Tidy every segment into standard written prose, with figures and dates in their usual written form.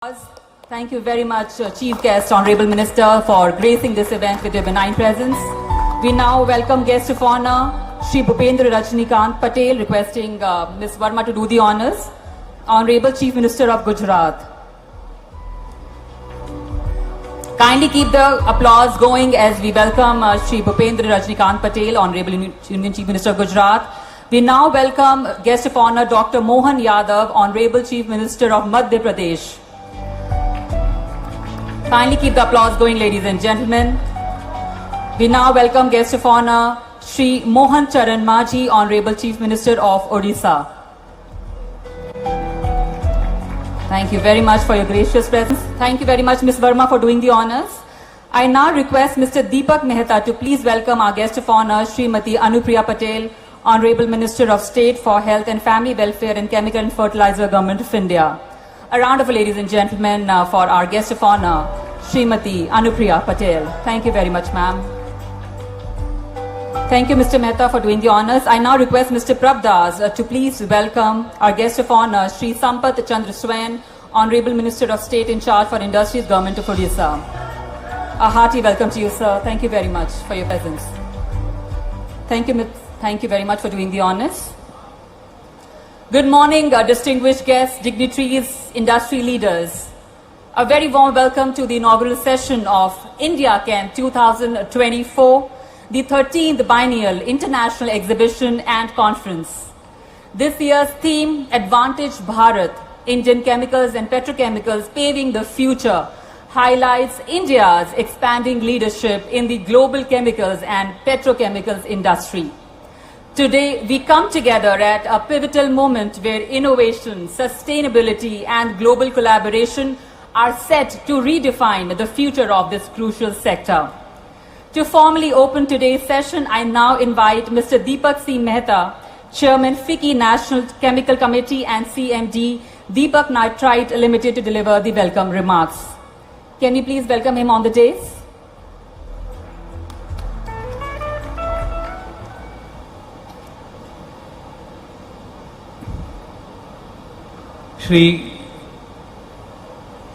Thank you very much, Chief Guest, Honorable Minister, for gracing this event with your benign presence. We now welcome Guest of Honor, Shri Bhupendra Rajnikant Patel, requesting Ms. Verma to do the honors. Honorable Chief Minister of Gujarat. Kindly keep the applause going as we welcome Shri Bhupendra Rajnikant Patel, Honorable Union Chief Minister of Gujarat. We now welcome Guest of Honor, Dr. Mohan Yadav, Honorable Chief Minister of Madhya Pradesh. Kindly keep the applause going, ladies and gentlemen. We now welcome Guest of Honor, Shri Mohan Charan Majhi, Honorable Chief Minister of Odisha. Thank you very much for your gracious presence. Thank you very much, Ms. Verma, for doing the honors. I now request Mr. Deepak Mehta to please welcome our Guest of Honor, Srimati Anupriya Patel, Honorable Minister of State for Health and Family Welfare and Chemical and Fertilizer, Government of India. A round of applause, ladies and gentlemen, for our Guest of Honor, Srimati Anupriya Patel. Thank you very much, ma'am. Thank you, Mr. Mehta, for doing the honors. I now request Mr. Prabdas to please welcome our Guest of Honor, Shri Sampath Chandra Swain, Honorable Minister of State in charge for Industries, Government of Odisha. A hearty welcome to you, sir. Thank you very much for your presence. Thank you very much for doing the honors. Good morning, distinguished guests, dignitaries, industry leaders. A very warm welcome to the inaugural session of India Camp 2024, the 13th Biennial International Exhibition and Conference. This year's theme, Advantage Bharat, Indian Chemicals and Petrochemicals Paving the Future, highlights India's expanding leadership in the global chemicals and petrochemicals industry. Today, we come together at a pivotal moment where innovation, sustainability, and global collaboration are set to redefine the future of this crucial sector. To formally open today's session, I now invite Mr. Deepak C. Mehta, Chairman FICCI National Chemical Committee and CMD, Deepak Nitrite Limited, to deliver the welcome remarks. Can we please welcome him on the dais? Shri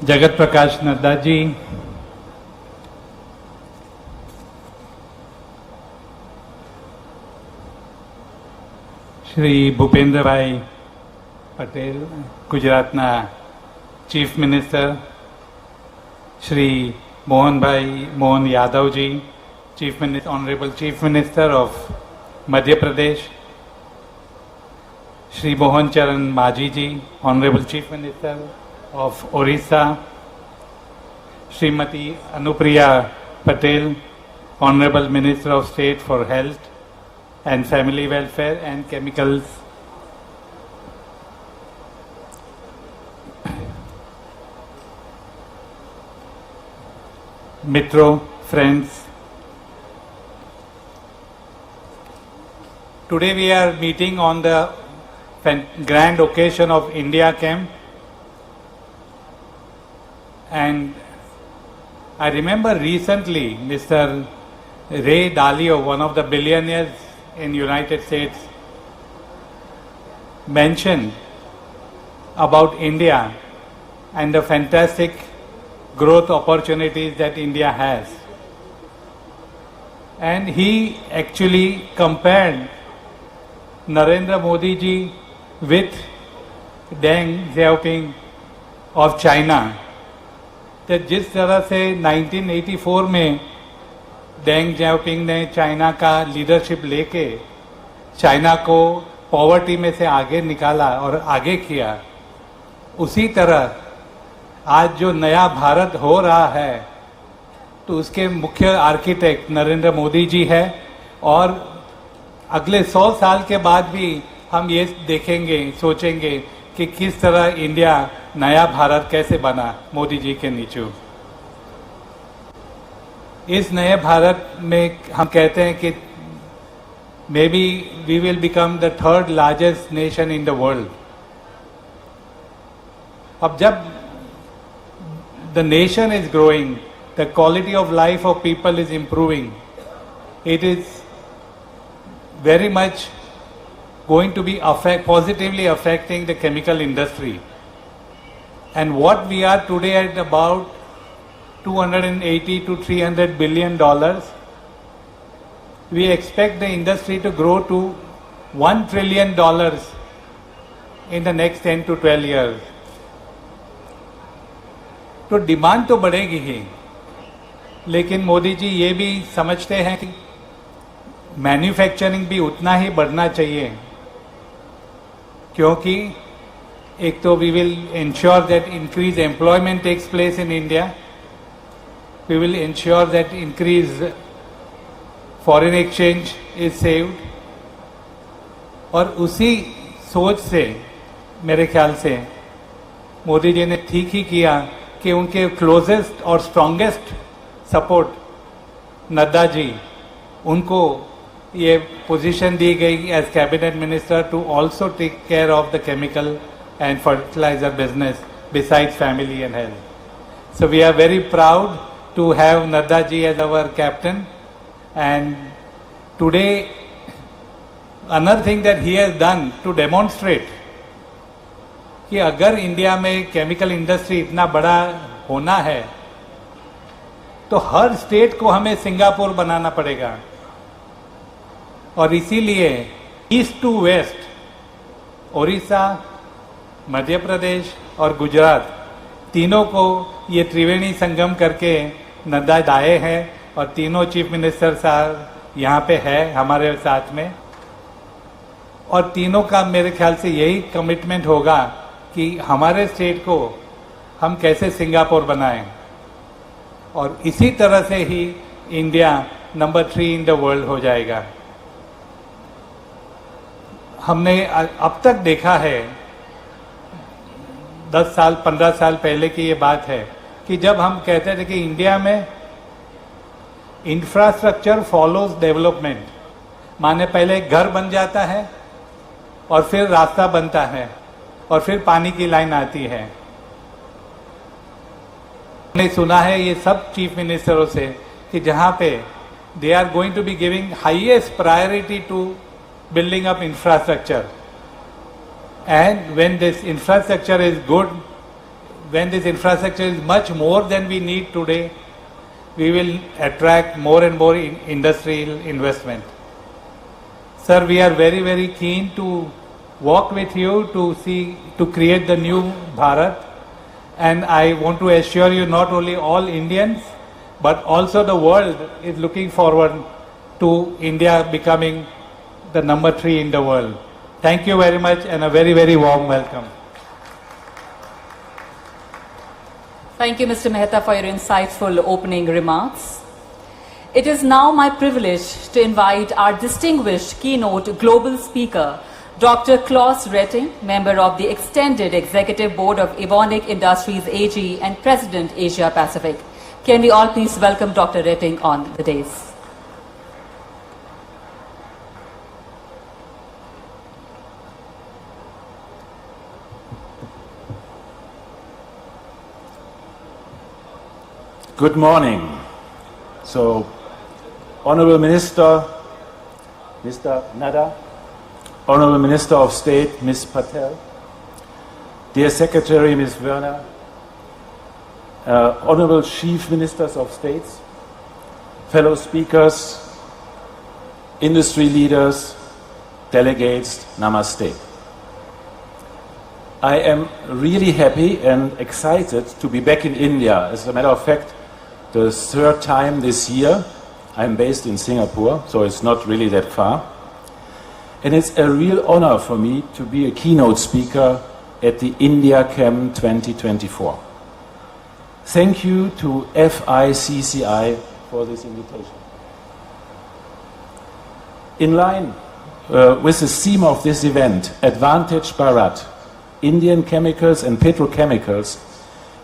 Jagat Prakash Nadda ji, Shri Bhupendra bhai Patel, गुजरातना chief minister, Shri Mohan Yadav ji, chief minister, honourable chief minister of Madhya Pradesh, Shri Mohan Charan Majhi ji, honourable chief minister of Odisha, Shrimati Anupriya Patel, honourable minister of state for health and family welfare and chemicals, Mitro, friends, today we are meeting on the grand occasion of India Camp, and I remember recently Mr. Ray Dalio, one of the billionaires in United States, mentioned about India and the fantastic growth opportunities that India has. And he actually compared Narendra Modi ji with Deng Xiaoping of China. that जिस तरह से 1984 में Deng Xiaoping ने China का leadership लेके China को poverty में से आगे निकाला और आगे किया, उसी तरह आज जो नया भारत हो रहा है तो उसके मुख्य आर्किटेक्ट नरेंद्र मोदी जी है। और अगले 100 साल के बाद भी हम ये देखेंगे, सोचेंगे कि किस तरह इंडिया नया भारत कैसे बना मोदी जी के नीचे। इस नए भारत में हम कहते हैं कि maybe we will become the third largest nation in the world. अब जब the nation is growing, the quality of life of people is improving, it is very much going to be positively affecting the chemical industry. And what we are today at about 280 to 300 billion dollars, we expect the industry to grow to $1 trillion in the next 10 to 12 years. तो demand तो बढ़ेगी ही, लेकिन मोदी जी ये भी समझते हैं कि manufacturing भी उतना ही बढ़ना चाहिए, क्योंकि एक तो we will ensure that increase employment takes place in India, we will ensure that increase foreign exchange is saved, और उसी सोच से मेरे ख्याल से मोदी जी ने ठीक ही किया कि उनके क्लोजेस्ट और स्ट्रॉन्गेस्ट सपोर्ट नड्डा जी, उनको ये पोजीशन दी गई as cabinet minister to also take care of the chemical and fertiliser business besides family and health. So we are very proud to have Nadda ji as our captain. And today another thing that he has done to demonstrate कि अगर India में chemical industry इतना बड़ा होना है तो हर state को हमें सिंगापुर बनाना पड़ेगा. और इसीलिए east to waste Orissa, Madhya Pradesh और गुजरात तीनों को ये त्रिवेणी संगम करके नड्डा आए हैं, और तीनों चीफ मिनिस्टर साहब यहाँ पे है हमारे साथ में. और तीनों का मेरे ख्याल से यही कमिटमेंट होगा कि हमारे स्टेट को हम कैसे सिंगापुर बनाएं, और इसी तरह से ही India number 3 in the world हो जाएगा. हमने अब तक देखा है, 10 साल 15 साल पहले की ये बात है कि जब हम कहते थे कि इंडिया में इंफ्रास्ट्रक्चर फॉलोज डेवलपमेंट, माने पहले घर बन जाता है और फिर रास्ता बनता है और फिर पानी की लाइन आती है. हमने सुना है ये सब चीफ मिनिस्टरों से कि जहां पे they are going to be giving highest priority to building up infrastructure, and when this infrastructure is good, when this infrastructure is much more than we need today, we will attract more and more industrial investment. Sir, we are very, very keen to work with you to create the new Bharat. And I want to assure you, not only all Indians, but also the world is looking forward to India becoming the number 3 in the world. Thank you very much, and a very, very warm welcome. Thank you, Mr. Mehta, for your insightful opening remarks. It is now my privilege to invite our distinguished keynote global speaker, Dr. Klaus Retting, member of the Extended Executive Board of Evonik Industries AG and President Asia Pacific. Can we all please welcome Dr. Retting on the dais? Good morning. So, Honorable Minister, Mr. Nadda, Honorable Minister of State, Ms. Patel, dear Secretary, Ms. Werner, Honorable Chief Ministers of States, fellow speakers, industry leaders, delegates, Namaste. I am really happy and excited to be back in India. As a matter of fact, the third time this year. I'm based in Singapore, so it's not really that far. And it's a real honor for me to be a keynote speaker at the India Chem 2024. Thank you to FICCI for this invitation. In line with the theme of this event, Advantage Bharat, Indian chemicals and petrochemicals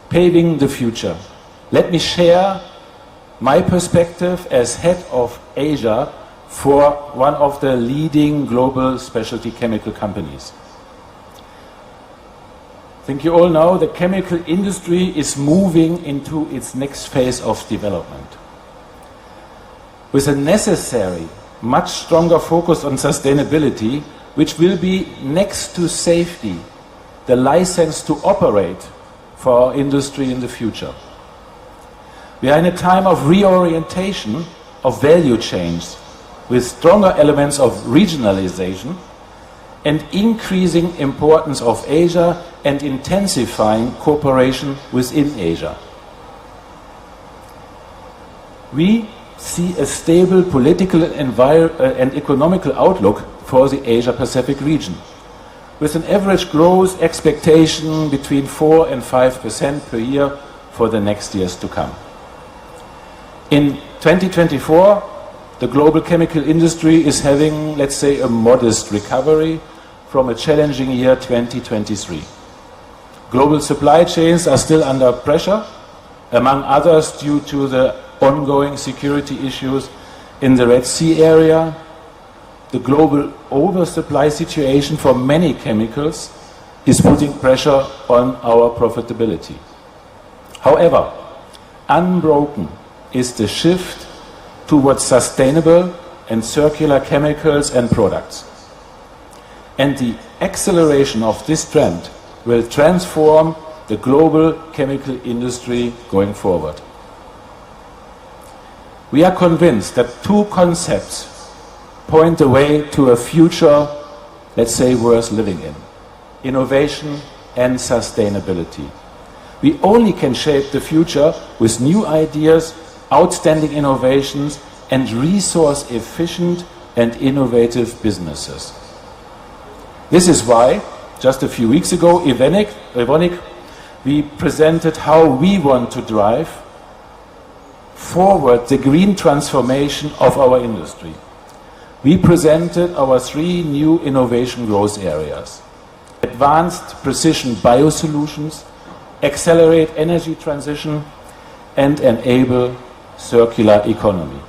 paving the future, let me share my perspective as head of Asia for one of the leading global specialty chemical companies. I think you all know the chemical industry is moving into its next phase of development. With a necessary, much stronger focus on sustainability, which will be next to safety, the license to operate for our industry in the future. We are in a time of reorientation of value chains with stronger elements of regionalization and increasing importance of Asia and intensifying cooperation within Asia. We see a stable political and economical outlook for the Asia-Pacific region, with an average growth expectation between 4 and 5% per year for the next years to come. In 2024, the global chemical industry is having, let's say, a modest recovery from a challenging year 2023. Global supply chains are still under pressure, among others due to the ongoing security issues in the Red Sea area. The global oversupply situation for many chemicals is putting pressure on our profitability. However, unbroken is the shift towards sustainable and circular chemicals and products. And the acceleration of this trend will transform the global chemical industry going forward. We are convinced that two concepts point the way to a future, let's say, worth living in: innovation and sustainability. We only can shape the future with new ideas, outstanding innovations, and resource-efficient and innovative businesses. This is why, just a few weeks ago, Evonik, we presented how we want to drive forward the green transformation of our industry. We presented our 3 new innovation growth areas: advanced precision biosolutions, accelerate energy transition, and enable circular economy.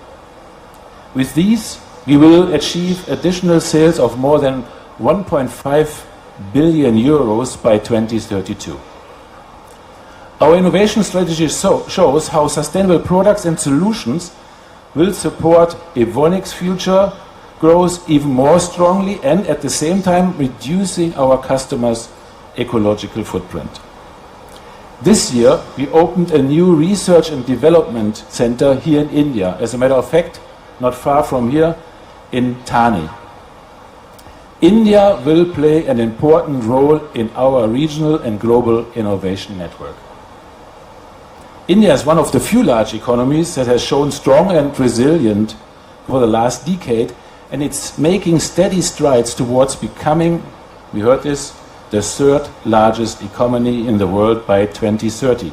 With these, we will achieve additional sales of more than 1.5 billion euros by 2032. Our innovation strategy shows how sustainable products and solutions will support Evonik's future growth even more strongly, and at the same time reducing our customers' ecological footprint. This year, we opened a new research and development center here in India, as a matter of fact, not far from here, in Thane. India will play an important role in our regional and global innovation network. India is one of the few large economies that has shown strong and resilient for the last decade, and it's making steady strides towards becoming, we heard this, the 3rd largest economy in the world by 2030.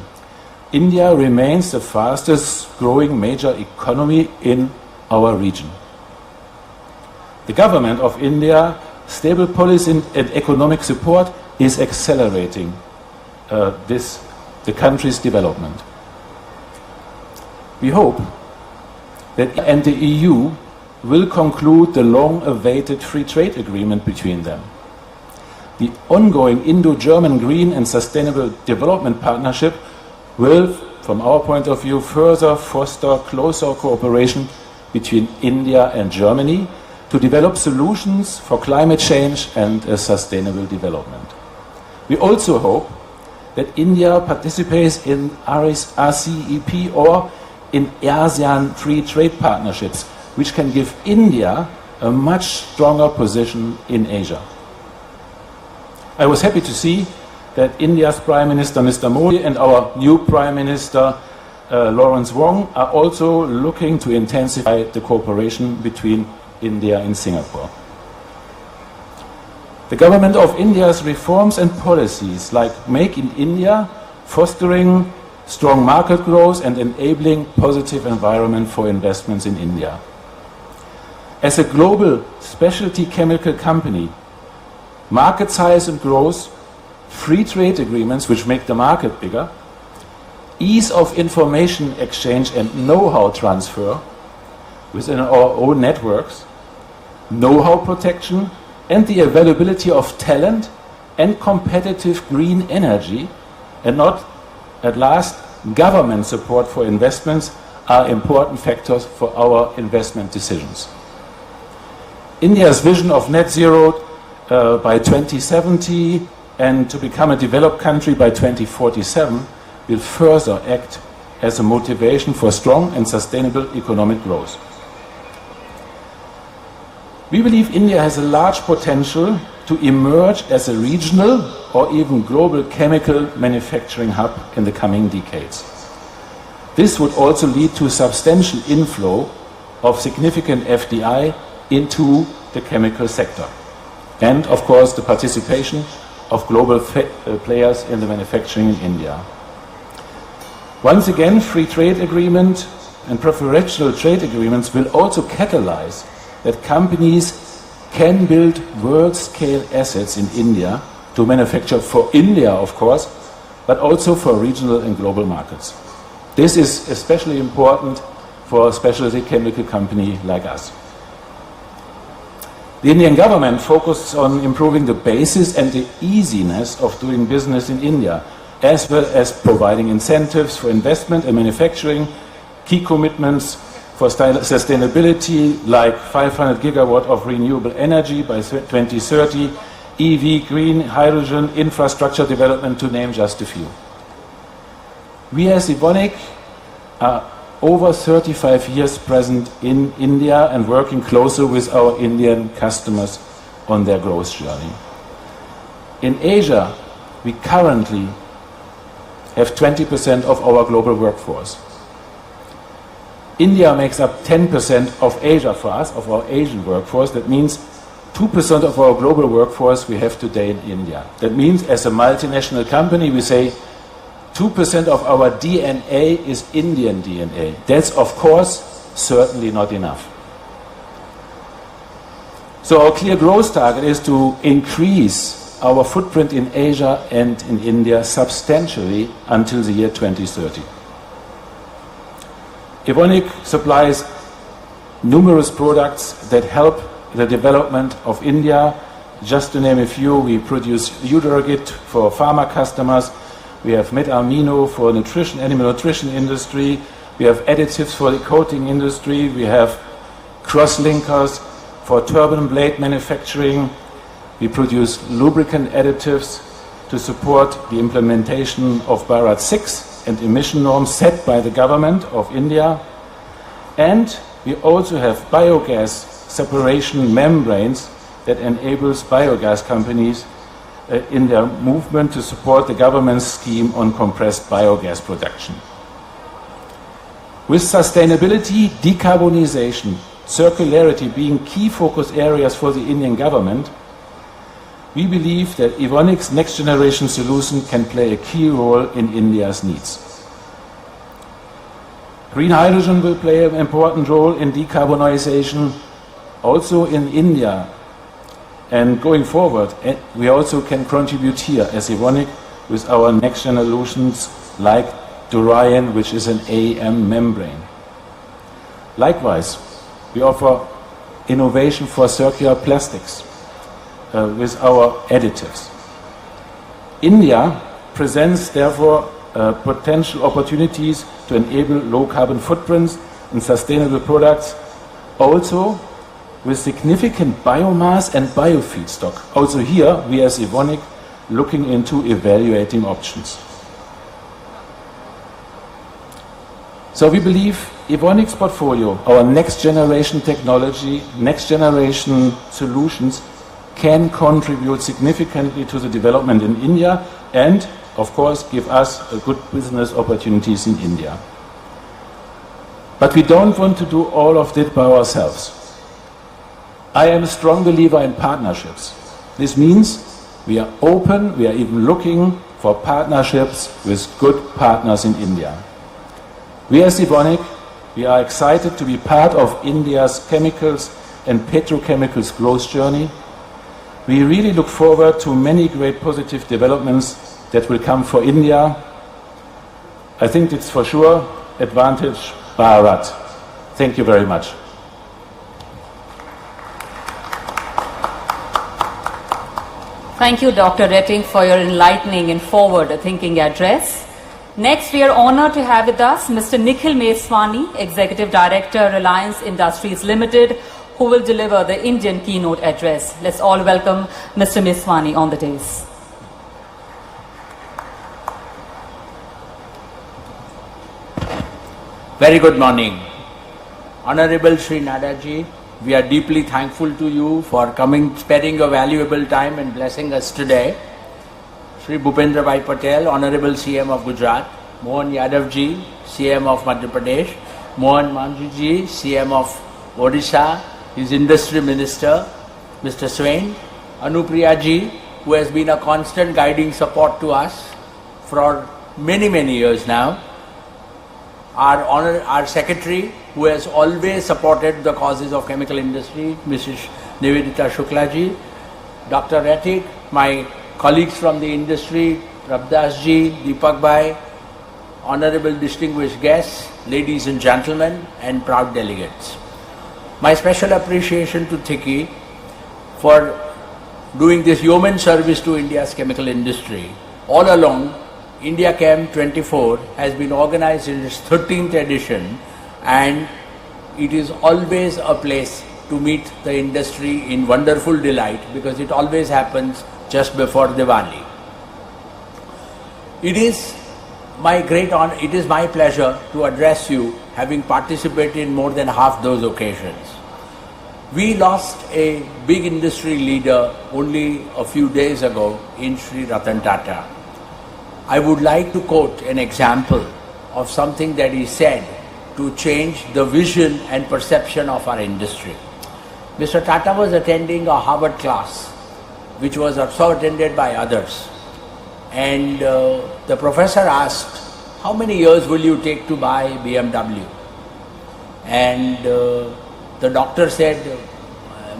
India remains the fastest growing major economy in our region. The government of India, stable policy and economic support is accelerating the country's development. We hope that and the EU will conclude the long-awaited free trade agreement between them. The ongoing Indo-German Green and Sustainable Development Partnership will, from our point of view, further foster closer cooperation between India and Germany to develop solutions for climate change and a sustainable development. We also hope that India participates in RCEP or in ASEAN free trade partnerships, which can give India a much stronger position in Asia. I was happy to see that India's Prime Minister, Mr. Modi, and our new Prime Minister, Lawrence Wong, are also looking to intensify the cooperation between India and Singapore. The government of India's reforms and policies like Make in India, fostering strong market growth and enabling positive environment for investments in India. As a global specialty chemical company, market size and growth, free trade agreements which make the market bigger, ease of information exchange and know-how transfer within our own networks, know-how protection, and the availability of talent and competitive green energy, and not, at last, government support for investments are important factors for our investment decisions. India's vision of net zero by 2070 and to become a developed country by 2047 will further act as a motivation for strong and sustainable economic growth. We believe India has a large potential to emerge as a regional or even global chemical manufacturing hub in the coming decades. This would also lead to substantial inflow of significant FDI into the chemical sector, and of course the participation of global players in the manufacturing in India. Once again, free trade agreement and preferential trade agreements will also catalyze that companies can build world-scale assets in India to manufacture for India, of course, but also for regional and global markets. This is especially important for a specialty chemical company like us. The Indian government focuses on improving the basis and the easiness of doing business in India, as well as providing incentives for investment and manufacturing, key commitments for sustainability like 500 gigawatt of renewable energy by 2030, EV, green hydrogen, infrastructure development, to name just a few. We as Evonik are over 35 years present in India and working closer with our Indian customers on their growth journey. In Asia, we currently have 20% of our global workforce. India makes up 10% of Asia for us, of our Asian workforce. That means 2% of our global workforce we have today in India. That means as a multinational company we say 2% of our DNA is Indian DNA. That's of course certainly not enough. So our clear growth target is to increase our footprint in Asia and in India substantially until the year 2030. Evonik supplies numerous products that help the development of India. Just to name a few, we produce Udergit for pharma customers, we have Metamino for nutrition, animal nutrition industry, we have additives for the coating industry, we have cross-linkers for turbine blade manufacturing, we produce lubricant additives to support the implementation of Bharat 6 and emission norms set by the government of India. And we also have biogas separation membranes that enables biogas companies in their movement to support the government's scheme on compressed biogas production. With sustainability, decarbonization, circularity being key focus areas for the Indian government, we believe that Evonik's next generation solution can play a key role in India's needs. Green hydrogen will play an important role in decarbonization also in India. And going forward, we also can contribute here as Evonik with our next solutions like Durian, which is an AM membrane. Likewise, we offer innovation for circular plastics with our additives. India presents therefore potential opportunities to enable low carbon footprints and sustainable products, also with significant biomass and biofeedstock. Also here, we as Evonik looking into evaluating options. So we believe Evonik's portfolio, our next generation technology, next generation solutions can contribute significantly to the development in India and, of course, give us good business opportunities in India. But we don't want to do all of it by ourselves. I am a strong believer in partnerships. This means we are open, we are even looking for partnerships with good partners in India. We as Evonik, we are excited to be part of India's chemicals and petrochemicals growth journey. We really look forward to many great positive developments that will come for India. I think it's for sure advantage Bharat. Thank you very much. Thank you, Dr. Retting, for your enlightening and forward-thinking address. Next, we are honored to have with us Mr. Nikhil Meswani, Executive Director, Reliance Industries Limited, who will deliver the Indian keynote address. Let's all welcome Mr. Meswani on the dais. Very good morning. Honorable Shri Nadaji, we are deeply thankful to you for coming, sparing your valuable time and blessing us today. Shri Bhupendra Bhai Patel, Honorable CM of Gujarat, Mohan Yadav ji, CM of Madhya Pradesh, Mohan Manju ji, CM of Odisha, his Industry Minister, Mr. Swain, Anupriya ji, who has been a constant guiding support to us for many years now. Our Secretary, who has always supported the causes of chemical industry, Mrs. Nivedita Shukla ji, Dr. Ratik, my colleagues from the industry, Prabdas ji, Deepak Bhai, honorable distinguished guests, ladies and gentlemen, and proud delegates. My special appreciation to Thiki for doing this yeoman service to India's chemical industry. All along, India Chem 24 has been organized in its 13th edition, and it is always a place to meet the industry in wonderful delight because it always happens just before Diwali. It is my great honor, it is my pleasure to address you, having participated in more than half those occasions. We lost a big industry leader only a few days ago in Sri Ratan Tata. I would like to quote an example of something that he said to change the vision and perception of our industry. Mr. Tata was attending a Harvard class, which was also attended by others. And the professor asked, how many years will you take to buy BMW? And the doctor said,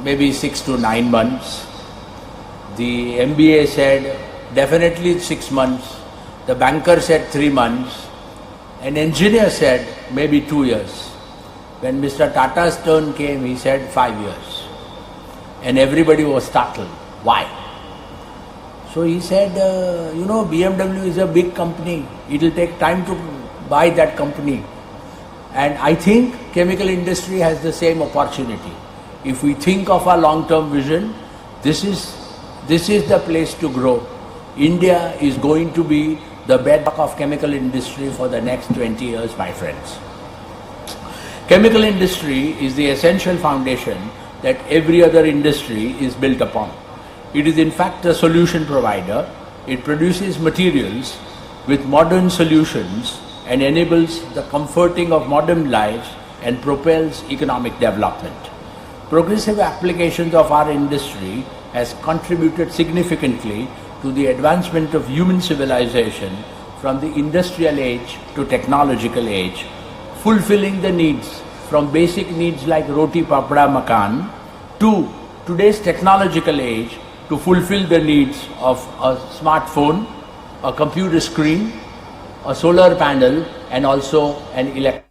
maybe 6 to 9 months. The MBA said, definitely 6 months. The banker said 3 months. An engineer said maybe 2 years. When Mr. Tata's turn came, he said 5 years. And everybody was startled. Why? So he said, BMW is a big company. It will take time to buy that company. And I think chemical industry has the same opportunity. If we think of our long-term vision, this is the place to grow. India is going to be the bedrock of chemical industry for the next 20 years, my friends. Chemical industry is the essential foundation that every other industry is built upon. It is in fact a solution provider. It produces materials with modern solutions and enables the comforting of modern lives and propels economic development. Progressive applications of our industry has contributed significantly to the advancement of human civilization from the industrial age to technological age, fulfilling the needs from basic needs like roti, papada, makan to today's technological age to fulfill the needs of a smartphone, a computer screen, a solar panel, and also an electric.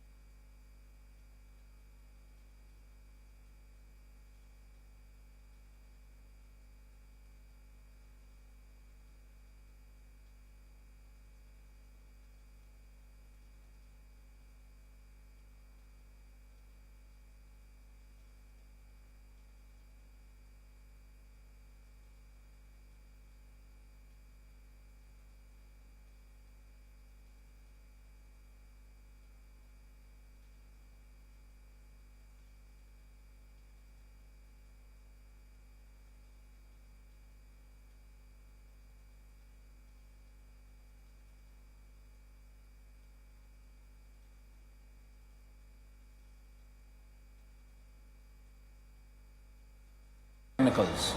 Chemicals.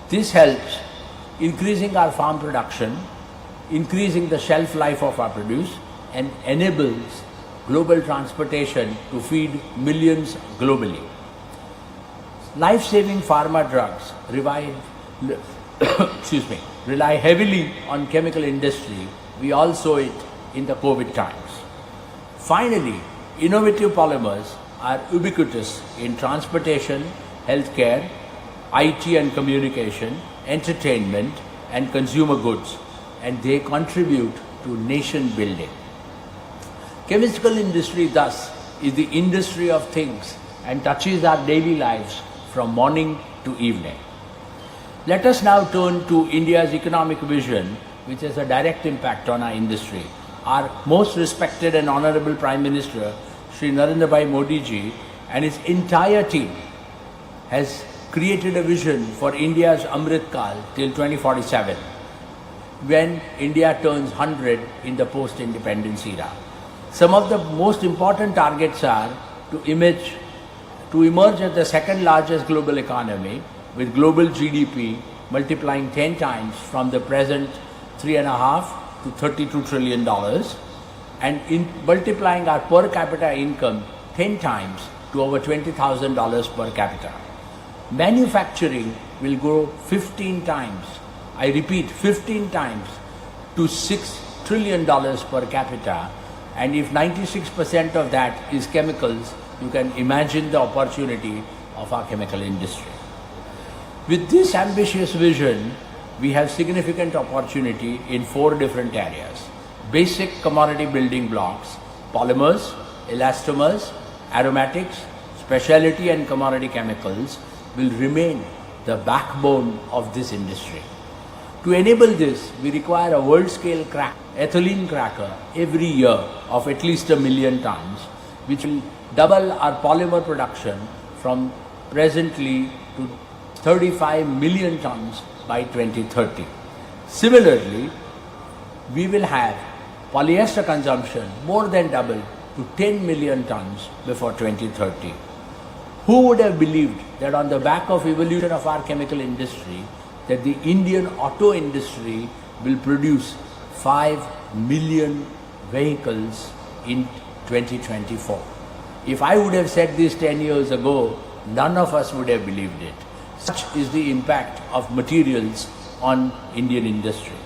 This helps increasing our farm production, increasing the shelf life of our produce, and enables global transportation to feed millions globally. Life-saving pharma drugs rely heavily on chemical industry. We all saw it in the COVID times. Finally, innovative polymers are ubiquitous in transportation, healthcare, IT and communication, entertainment and consumer goods, and they contribute to nation building. Chemical industry thus is the industry of things and touches our daily lives from morning to evening. Let us now turn to India's economic vision, which has a direct impact on our industry. Our most respected and honorable Prime Minister, Shri Narendra Bhai Modi ji and his entire team has created a vision for India's Amrit Kal till 2047, when India turns 100 in the post-independence era. Some of the most important targets are to emerge as the second largest global economy, with global GDP multiplying 10 times from the present $3.5 to $32 trillion, and in multiplying our per capita income 10 times to over $20,000 per capita. Manufacturing will grow 15 times, I repeat 15 times, to $6 trillion per capita, and if 96% of that is chemicals, you can imagine the opportunity of our chemical industry. With this ambitious vision, we have significant opportunity in 4 different areas. Basic commodity building blocks, polymers, elastomers, aromatics, specialty and commodity chemicals will remain the backbone of this industry. To enable this, we require a world-scale ethylene cracker every year of at least 1 million tons, which will double our polymer production from presently to 35 million tons by 2030. Similarly, we will have polyester consumption more than double to 10 million tons before 2030. Who would have believed that on the back of evolution of our chemical industry, that the Indian auto industry will produce 5 million vehicles in 2024. If I would have said this 10 years ago, none of us would have believed it. Such is the impact of materials on Indian industry.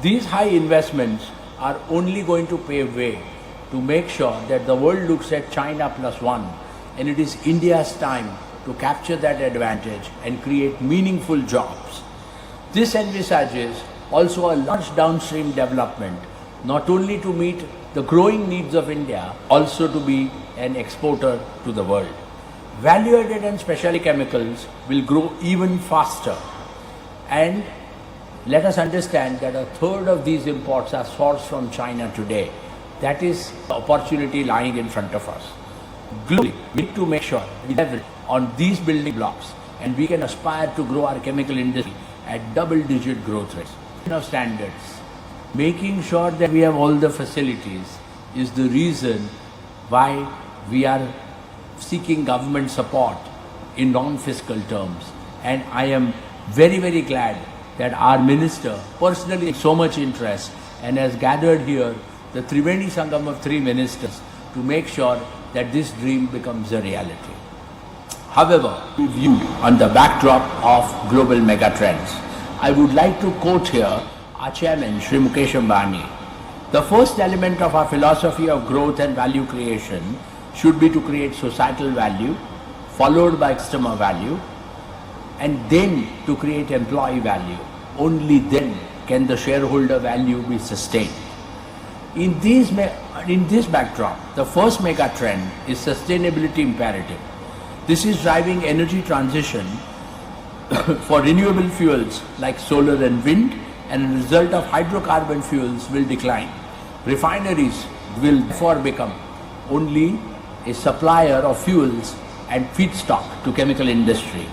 These high investments are only going to pave way to make sure that the world looks at China plus one, and it is India's time to capture that advantage and create meaningful jobs. This envisages also a large downstream development, not only to meet the growing needs of India, also to be an exporter to the world. Value-added and specialty chemicals will grow even faster, and let us understand that 1/3 of these imports are sourced from China today. That is the opportunity lying in front of us. Globally, we need to make sure we leverage on these building blocks, and we can aspire to grow our chemical industry at double-digit growth rates. Of standards, making sure that we have all the facilities is the reason why we are seeking government support in non-fiscal terms. And I am very, very glad that our minister personally has so much interest and has gathered here the Triveni Sangam of 3 ministers to make sure that this dream becomes a reality. However, to view on the backdrop of global megatrends, I would like to quote here our chairman, Shri Mukesh Ambani. The first element of our philosophy of growth and value creation should be to create societal value, followed by customer value, and then to create employee value. Only then can the shareholder value be sustained. In this backdrop, the first mega trend is sustainability imperative. This is driving energy transition for renewable fuels like solar and wind, and a result of hydrocarbon fuels will decline. Refineries will therefore become only a supplier of fuels and feedstock to chemical industry.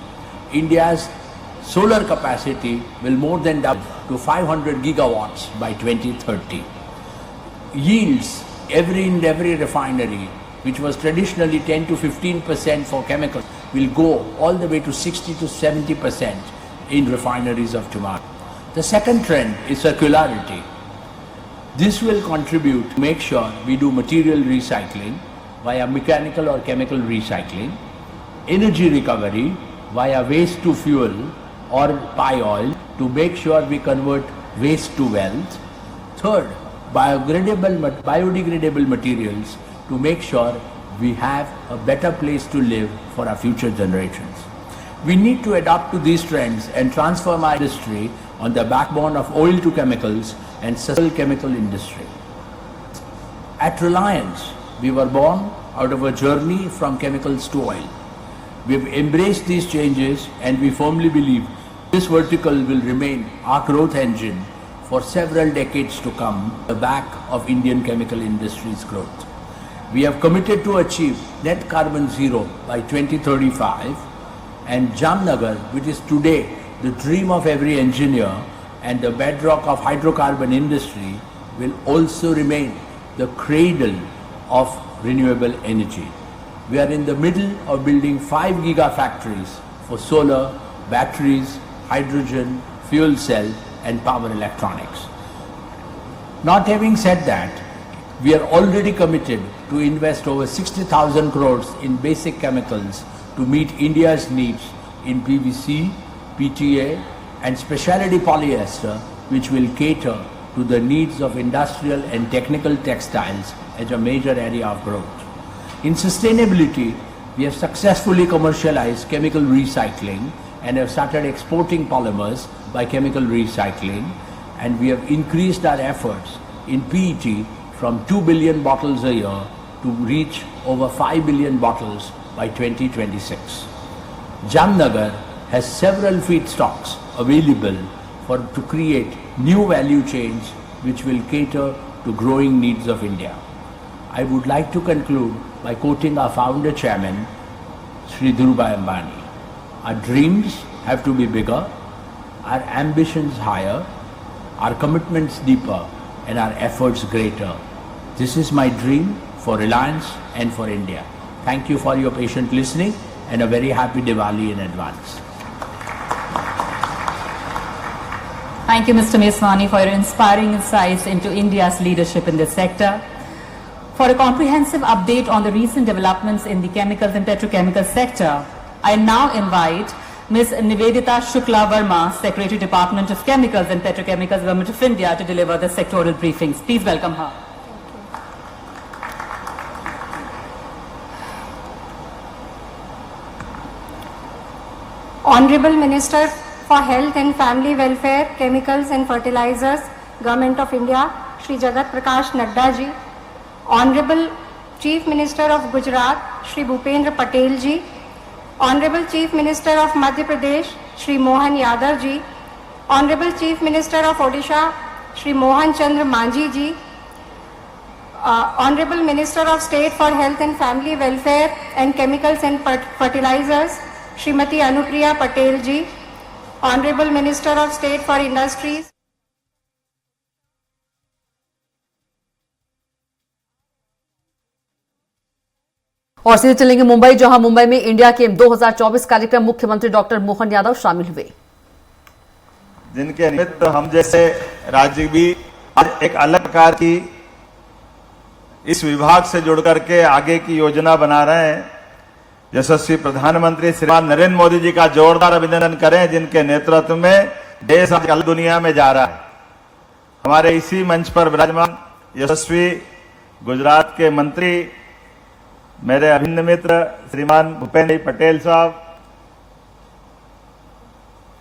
India's solar capacity will more than double to 500 gigawatts by 2030. Yields in every refinery, which was traditionally 10 to 15% for chemicals, will go all the way to 60 to 70% in refineries of tomorrow. The second trend is circularity. This will contribute to make sure we do material recycling via mechanical or chemical recycling, energy recovery via waste to fuel or pie oil to make sure we convert waste to wealth. Third, biodegradable materials to make sure we have a better place to live for our future generations. We need to adapt to these trends and transform our industry on the backbone of oil to chemicals and sustainable chemical industry. At Reliance, we were born out of a journey from chemicals to oil. We've embraced these changes, and we firmly believe this vertical will remain our growth engine for several decades to come, the back of Indian chemical industry's growth. We have committed to achieve net carbon zero by 2035, and Jamnagar, which is today the dream of every engineer and the bedrock of hydrocarbon industry, will also remain the cradle of renewable energy. We are in the middle of building 5 gigafactories for solar, batteries, hydrogen, fuel cell and power electronics. Not having said that, we are already committed to invest over 60,000 crores in basic chemicals to meet India's needs in PVC, PTA and specialty polyester, which will cater to the needs of industrial and technical textiles as a major area of growth. In sustainability, we have successfully commercialized chemical recycling and have started exporting polymers by chemical recycling, and we have increased our efforts in PET from 2 billion bottles a year to reach over 5 billion bottles by 2026. Jamnagar has several feedstocks available to create new value chains which will cater to growing needs of India. I would like to conclude by quoting our founder chairman, Shri Dhirubhai Ambani. Our dreams have to be bigger, our ambitions higher, our commitments deeper, and our efforts greater. This is my dream for Reliance and for India. Thank you for your patient listening and a very happy Diwali in advance. Thank you, Mr. Meswani, for your inspiring insights into India's leadership in this sector. For a comprehensive update on the recent developments in the chemicals and petrochemical sector, I now invite Ms. Nivedita Shukla Verma, Secretary, Department of Chemicals and Petrochemicals, Government of India, to deliver the sectoral briefings. Please welcome her. Honorable Minister for Health and Family Welfare, Chemicals and Fertilizers, Government of India, Shri Jagat Prakash Nadda ji. Honorable Chief Minister of Gujarat, Shri Bhupendra Patel ji. Honorable Chief Minister of Madhya Pradesh, Shri Mohan Yadav ji. Honorable Chief Minister of Odisha, Shri Mohan Chandra Manjhi ji. Honorable Minister of State for Health and Family Welfare and Chemicals and Fertilizers, Srimati Anupriya Patel ji. Honorable Minister of State for Industries, और सीधे चलेंगे मुंबई, जहां मुंबई में India game 2024 कार्यक्रम मुख्यमंत्री doctor Mohan Yadav शामिल हुए, जिनके निमित्त हम जैसे राज्य भी आज एक अलग प्रकार की इस विभाग से जुड़ करके आगे की योजना बना रहे हैं। यशस्वी प्रधानमंत्री श्रीमान नरेंद्र मोदी जी का जोरदार अभिनंदन करें, जिनके नेतृत्व में देश आज कल दुनिया में जा रहा है। हमारे इसी मंच पर विराजमान यशस्वी गुजरात के मंत्री, मेरे अभिन्न मित्र श्रीमान भूपेंद्र पटेल साहब,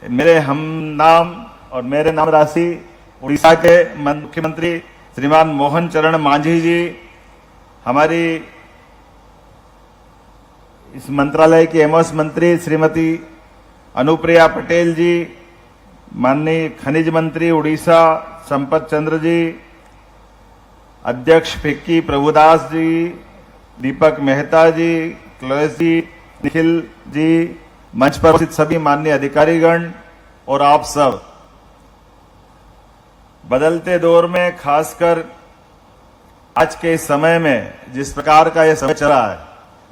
मेरे हम नाम और मेरे नाम राशि उड़ीसा के मुख्यमंत्री श्रीमान मोहन चरण मांझी जी, हमारी इस मंत्रालय की एमओएस मंत्री श्रीमती अनुप्रिया पटेल जी, माननीय खनिज मंत्री उड़ीसा संपत चंद्र जी, अध्यक्ष फिक्की प्रभुदास जी, दीपक मेहता जी, क्लोस जी, निखिल जी, मंच पर उपस्थित सभी माननीय अधिकारीगण और आप सब, बदलते दौर में खासकर आज के इस समय में जिस प्रकार का यह समय चला है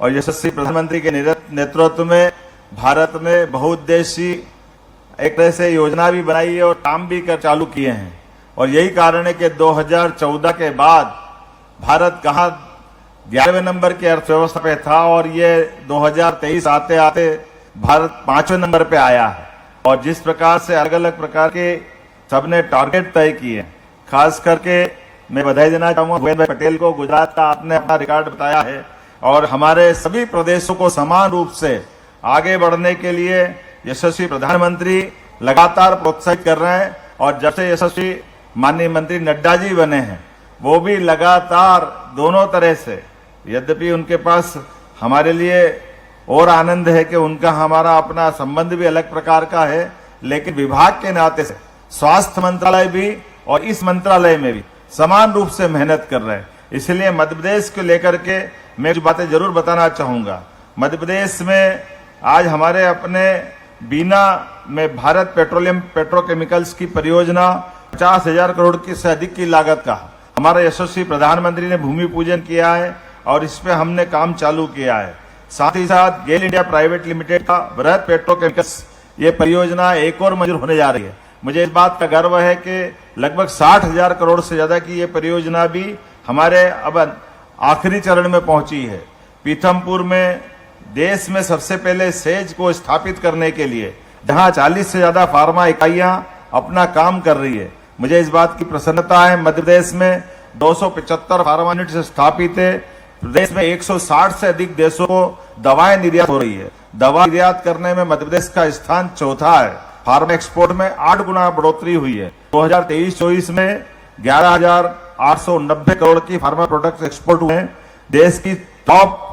और यशस्वी प्रधानमंत्री के नेतृत्व में भारत में बहुउद्देशीय एक तरह से योजना भी बनाई है और काम भी कर चालू किए हैं। और यही कारण है कि 2014 के बाद भारत कहाँ 11वें नंबर की अर्थव्यवस्था पे था और ये 2023 आते आते भारत 5वें नंबर पे आया है। और जिस प्रकार से अलग अलग प्रकार के सबने टारगेट तय किए, खास करके मैं बधाई देना चाहूंगा भूपेंद्र पटेल को, गुजरात का आपने अपना रिकॉर्ड बताया है और हमारे सभी प्रदेशों को समान रूप से आगे बढ़ने के लिए यशस्वी प्रधानमंत्री लगातार प्रोत्साहित कर रहे हैं। और जब से यशस्वी माननीय मंत्री नड्डा जी बने हैं, वो भी लगातार दोनों तरह से, यद्यपि उनके पास हमारे लिए और आनंद है कि उनका हमारा अपना संबंध भी अलग प्रकार का है, लेकिन विभाग के नाते से स्वास्थ्य मंत्रालय भी और इस मंत्रालय में भी समान रूप से मेहनत कर रहे हैं। इसलिए मध्य प्रदेश को लेकर के मैं कुछ बातें जरूर बताना चाहूंगा। मध्य प्रदेश में आज हमारे अपने बीना में भारत पेट्रोलियम पेट्रोकेमिकल्स की परियोजना 50,000 करोड़ की से अधिक की लागत का हमारे यशस्वी प्रधानमंत्री ने भूमि पूजन किया है और इस पे हमने काम चालू किया है। साथ ही साथ गेल इंडिया प्राइवेट लिमिटेड का बृहद पेट्रोकेमिकल्स ये परियोजना एक और मंजूर होने जा रही है। मुझे इस बात का गर्व है कि लगभग 60,000 करोड़ से ज्यादा की ये परियोजना भी हमारे अब आखिरी चरण में पहुंची है। पीथमपुर में देश में सबसे पहले सेज को स्थापित करने के लिए जहां 40 से ज्यादा फार्मा इकाइयां अपना काम कर रही है। मुझे इस बात की प्रसन्नता है, मध्य प्रदेश में 275 फार्मा यूनिट स्थापित है। प्रदेश में 160 से अधिक देशों को दवाएं निर्यात हो रही है। दवा निर्यात करने में मध्य प्रदेश का स्थान चौथा है। फार्मा एक्सपोर्ट में 8 गुना बढ़ोतरी हुई है। 2023-24 में 11,890 करोड़ की फार्मा प्रोडक्ट्स एक्सपोर्ट हुए हैं। देश की टॉप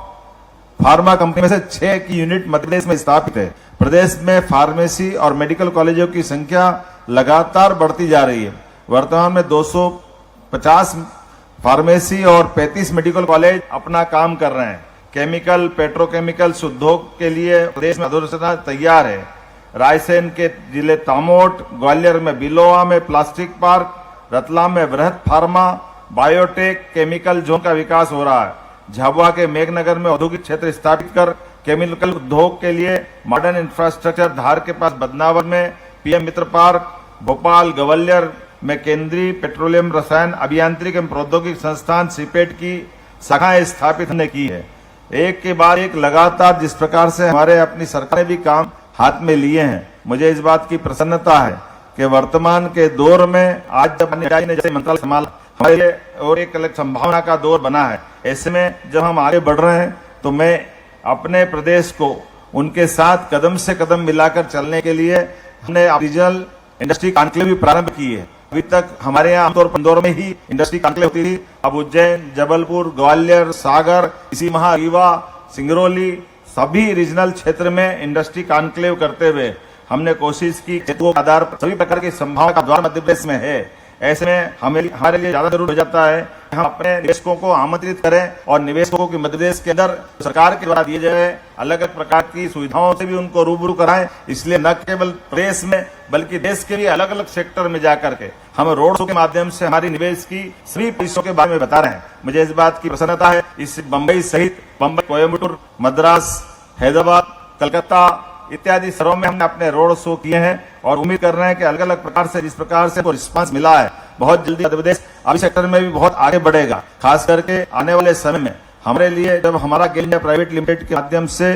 फार्मा कंपनी में से 6 की यूनिट मध्य प्रदेश में स्थापित है। प्रदेश में फार्मेसी और मेडिकल कॉलेजों की संख्या लगातार बढ़ती जा रही है। वर्तमान में 250 फार्मेसी और 35 मेडिकल कॉलेज अपना काम कर रहे हैं। केमिकल पेट्रोकेमिकल्स उद्योग के लिए प्रदेश में अधोसंरचना तैयार है। रायसेन के जिले तामोट, ग्वालियर में बिलोआ में प्लास्टिक पार्क, रतलाम में बृहद फार्मा बायोटेक केमिकल जोन का विकास हो रहा है। झाबुआ के मेघनगर में औद्योगिक क्षेत्र स्थापित कर केमिकल उद्योग के लिए मॉडर्न इंफ्रास्ट्रक्चर, धार के पास बदनावर में पीएम मित्र पार्क, भोपाल ग्वालियर में केंद्रीय पेट्रोलियम रसायन अभियांत्रिकी एवं प्रौद्योगिकी संस्थान सीपेट की शाखाएं स्थापित होने की है। एक के बाद एक लगातार जिस प्रकार से हमारे अपनी सरकार ने भी काम हाथ में लिए हैं, मुझे इस बात की प्रसन्नता है कि वर्तमान के दौर में आज जब ने जैसे मंत्रालय संभाला हमारे लिए और एक अलग संभावना का दौर बना है। ऐसे में जब हम आगे बढ़ रहे हैं तो मैं अपने प्रदेश को उनके साथ कदम से कदम मिलाकर चलने के लिए हमने रीजनल इंडस्ट्री कॉन्क्लेव भी प्रारंभ की है। अभी तक हमारे यहाँ आमतौर पर इंदौर में ही इंडस्ट्री कॉन्क्लेव होती थी। अब उज्जैन, जबलपुर, ग्वालियर, सागर, इसी महा रीवा, सिंगरौली सभी रीजनल क्षेत्र में इंडस्ट्री कॉन्क्लेव करते हुए हमने कोशिश की हेतुओं के आधार पर सभी प्रकार की संभावना का द्वार मध्य प्रदेश में है। ऐसे में हमारे लिए ज्यादा जरूर हो जाता है कि हम अपने निवेशकों को आमंत्रित करें और निवेशकों की मध्य प्रदेश के अंदर सरकार के द्वारा दिए जाए अलग अलग प्रकार की सुविधाओं से भी उनको रूबरू कराएं। इसलिए न केवल प्रदेश में बल्कि देश के भी अलग अलग सेक्टर में जाकर के हम रोड शो के माध्यम से हमारी निवेश की सभी परिसरों के बारे में बता रहे हैं। मुझे इस बात की प्रसन्नता है। इस बम्बई सहित बम्बई, कोयम्बटूर, मद्रास, हैदराबाद, कलकत्ता इत्यादि शहरों में हमने अपने रोड शो किए हैं और उम्मीद कर रहे हैं कि अलग अलग प्रकार से जिस प्रकार से रिस्पांस मिला है बहुत जल्दी मध्य प्रदेश अभी सेक्टर में भी बहुत आगे बढ़ेगा। खास करके आने वाले समय में हमारे लिए जब हमारा गेल इंडिया प्राइवेट लिमिटेड के माध्यम से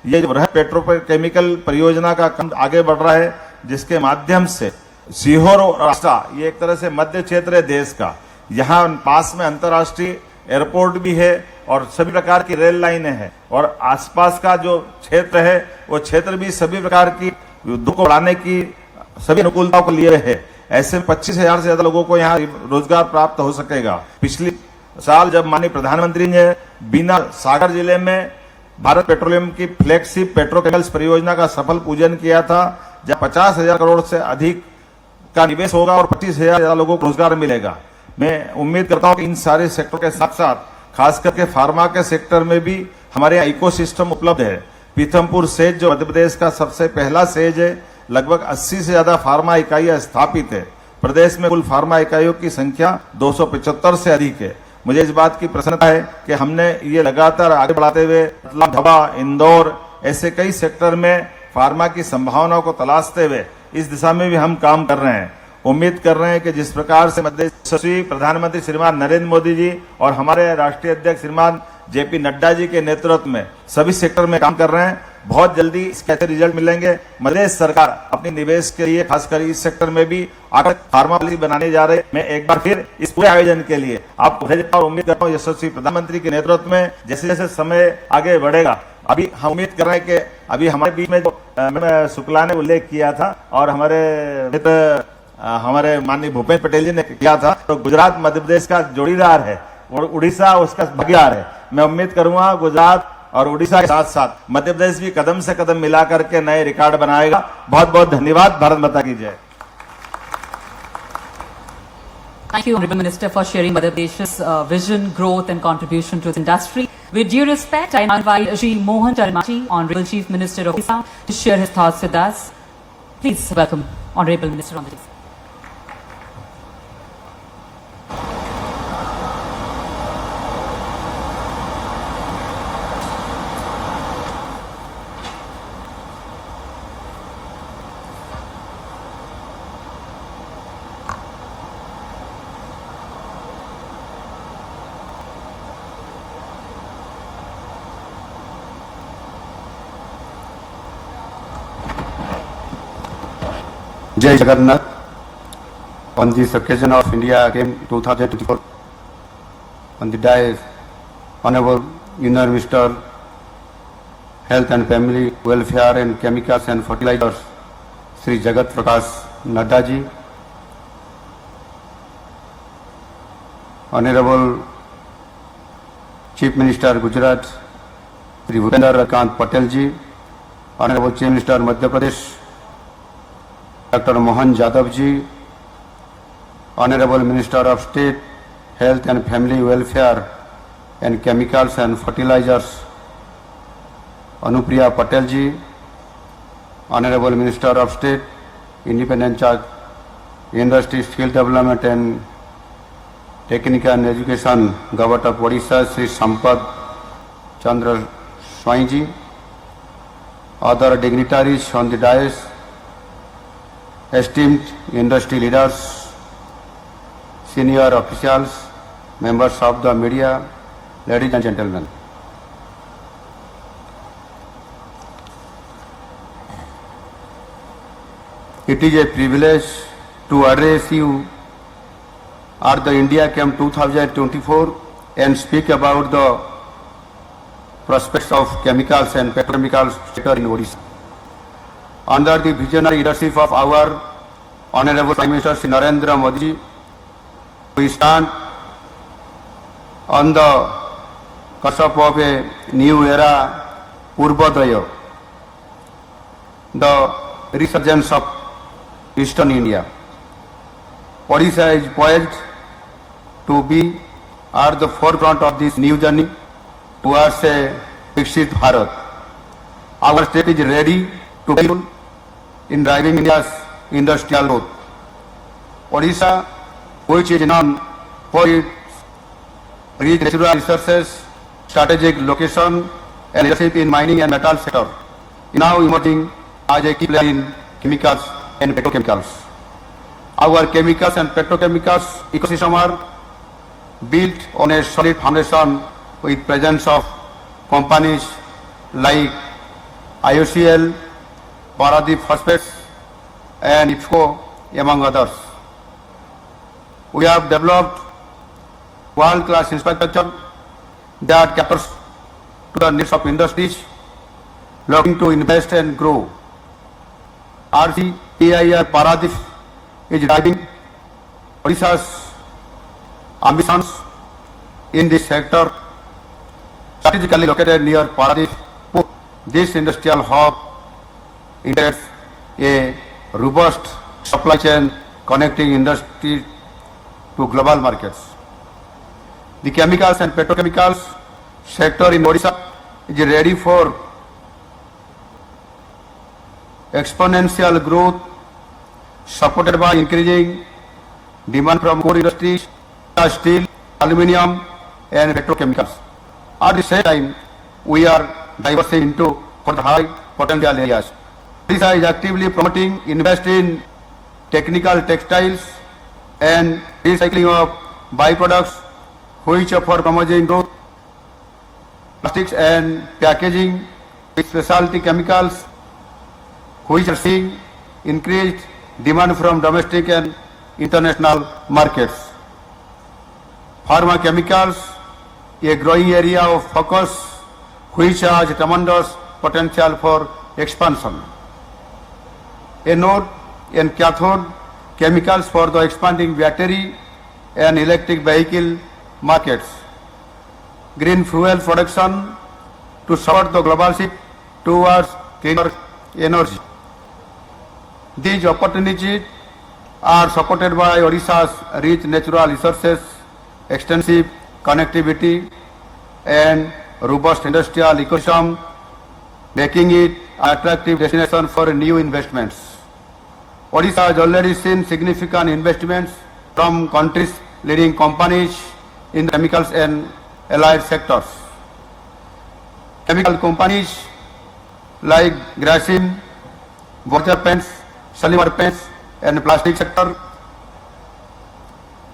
ये बृहद पेट्रोकेमिकल परियोजना का काम आगे बढ़ रहा है, जिसके माध्यम से सीहोर और रास्ता ये एक तरह से मध्य क्षेत्र है देश का। यहाँ पास में अंतर्राष्ट्रीय एयरपोर्ट भी है और सभी प्रकार की रेल लाइनें हैं और आसपास का जो क्षेत्र है वो क्षेत्र भी सभी प्रकार की उद्योग को बढ़ाने की सभी अनुकूलताओं को लिए है। ऐसे 25,000 से ज्यादा लोगों को यहाँ रोजगार प्राप्त हो सकेगा। पिछले साल जब माननीय प्रधानमंत्री ने बीना सागर जिले में भारत पेट्रोलियम की फ्लैगशिप पेट्रोकेमिकल्स परियोजना का सफल पूजन किया था, जहाँ 50,000 करोड़ से अधिक का निवेश होगा और 25,000 ज्यादा लोगों को रोजगार मिलेगा। मैं उम्मीद करता हूं कि इन सारे सेक्टर के साथ साथ खास करके फार्मा के सेक्टर में भी हमारे यहाँ इकोसिस्टम उपलब्ध है। पीथमपुर सेज जो मध्य प्रदेश का सबसे पहला सेज है, लगभग 80 से ज्यादा फार्मा इकाइयां स्थापित है। प्रदेश में कुल फार्मा इकाइयों की संख्या 275 से अधिक है। मुझे इस बात की प्रसन्नता है कि हमने ये लगातार आगे बढ़ाते हुए रतलाम, इंदौर ऐसे कई सेक्टर में फार्मा की संभावनाओं को तलाशते हुए इस दिशा में भी हम काम कर रहे हैं। उम्मीद कर रहे हैं कि जिस प्रकार से मध्य यशस्वी प्रधानमंत्री श्रीमान नरेंद्र मोदी जी और हमारे राष्ट्रीय अध्यक्ष श्रीमान जेपी नड्डा जी के नेतृत्व में सभी सेक्टर में काम कर रहे हैं, बहुत जल्दी इसके अच्छे रिजल्ट मिलेंगे। मध्य प्रदेश सरकार अपने निवेश के लिए खासकर इस सेक्टर में भी आकर फार्मा पॉलिसी बनाने जा रहे हैं। मैं एक बार फिर इस पूरे आयोजन के लिए आपको भेजता हूं। उम्मीद करता हूँ यशस्वी प्रधानमंत्री के नेतृत्व में जैसे जैसे समय आगे बढ़ेगा, अभी हम उम्मीद कर रहे हैं कि अभी हमारे बीच में जो शुक्ला ने उल्लेख किया था और हमारे माननीय भूपेंद्र पटेल जी ने किया था, तो गुजरात मध्य प्रदेश का जोड़ीदार है और उड़ीसा उसका भागीदार है। मैं उम्मीद करूंगा गुजरात और उड़ीसा के साथ साथ मध्य प्रदेश भी कदम से कदम मिला करके नए रिकॉर्ड बनाएगा। बहुत बहुत धन्यवाद। भारत माता की जय। Thank you, Honorable Minister, for sharing Madhya Pradesh's vision, growth and contribution to its industry. With due respect, I now invite Shri Mohan Charmachi, Honorable Chief Minister of Odisha, to share his thoughts with us. Please welcome Honorable Minister on the dais. Jai Jagannath. On this occasion of India Game 2024, on the dais, Honorable Union Minister, Health and Family Welfare and Chemicals and Fertilizers, Sri Jagat Prakash Nadda ji, Honorable Chief Minister Gujarat, Sri Bhupendra Kant Patel ji, Honorable Chief Minister Madhya Pradesh, Dr. Mohan Jadhav ji, Honorable Minister of State, Health and Family Welfare and Chemicals and Fertilizers, Anupriya Patel ji, Honorable Minister of State, Independent Charge, Industry, Skill Development and Technical and Education, Government of Odisha, Sri Sampath Chandra Swain ji, other dignitaries on the dais, esteemed industry leaders, senior officials, members of the media, ladies and gentlemen. It is a privilege to address you at the India Camp 2024 and speak about the prospects of chemicals and petrochemicals sector in Odisha. Under the visionary leadership of our Honorable Prime Minister Shri Narendra Modi, we stand on the cusp of a new era, Purvodaya, the resurgence of Eastern India. Odisha is poised to be at the forefront of this new journey towards a Viksit Bharat. Our state is ready to be in driving India's industrial growth. Odisha, which is known for its rich natural resources, strategic location and leadership in mining and metal sector, is now emerging as a key player in chemicals and petrochemicals. Our chemicals and petrochemicals ecosystem are built on a solid foundation with presence of companies like IOCL, Paradip Phosphates and IFCO, among others. We have developed world-class infrastructure that caters to the needs of industries looking to invest and grow. RCPIR Paradip is driving Odisha's ambitions in this sector. Strategically located near Paradip, this industrial hub integrates a robust supply chain connecting industry to global markets. The chemicals and petrochemicals sector in Odisha is ready for exponential growth, supported by increasing demand from core industries, steel, aluminium and petrochemicals. At the same time, we are diversifying into high potential areas. Odisha is actively promoting investment in technical textiles and recycling of byproducts, which offer promising growth. Plastics and packaging with specialty chemicals, which are seeing increased demand from domestic and international markets. Pharma chemicals, a growing area of focus, which has tremendous potential for expansion. Anode and cathode chemicals for the expanding battery and electric vehicle markets. Green fuel production to support the global shift towards cleaner energy. These opportunities are supported by Odisha's rich natural resources, extensive connectivity, and robust industrial ecosystem, making it an attractive destination for new investments. Odisha has already seen significant investments from country's leading companies in the chemicals and allied sectors. Chemical companies like Grasim, water paints, polymer paints, and plastic sector.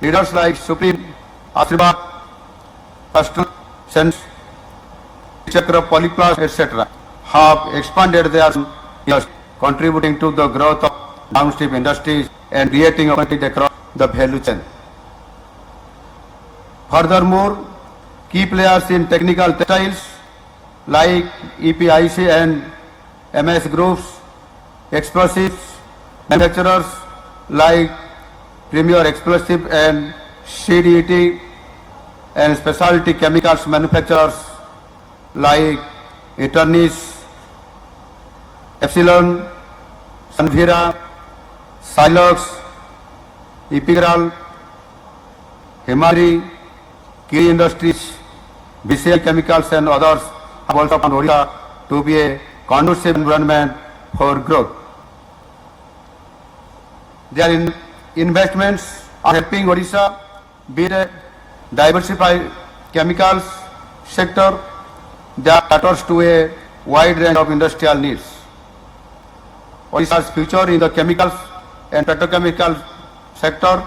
Leaders like Supreme, Ashirvad, Astral, Sense, Chakra, Polyplast, etc. have expanded their years, contributing to the growth of downstream industries and creating opportunities across the value chain. Furthermore, key players in technical textiles like EPIC and MS Groups, explosives manufacturers like Premier Explosive and CDET, and specialty chemicals manufacturers like Eternis, Epsilon, Sunvira, Silox, Epigral, Himari, Kiri Industries, BCL Chemicals and others have also found Odisha to be a conducive environment for growth. Their investments are helping Odisha build a diversified chemicals sector that caters to a wide range of industrial needs. Odisha's future in the chemicals and petrochemical sector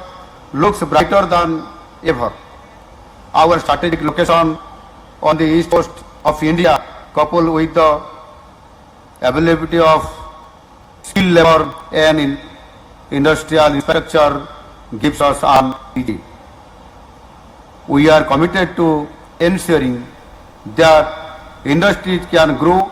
looks brighter than ever. Our strategic location on the east coast of India, coupled with the availability of skilled labor and industrial infrastructure, gives us an edge. We are committed to ensuring that industries can grow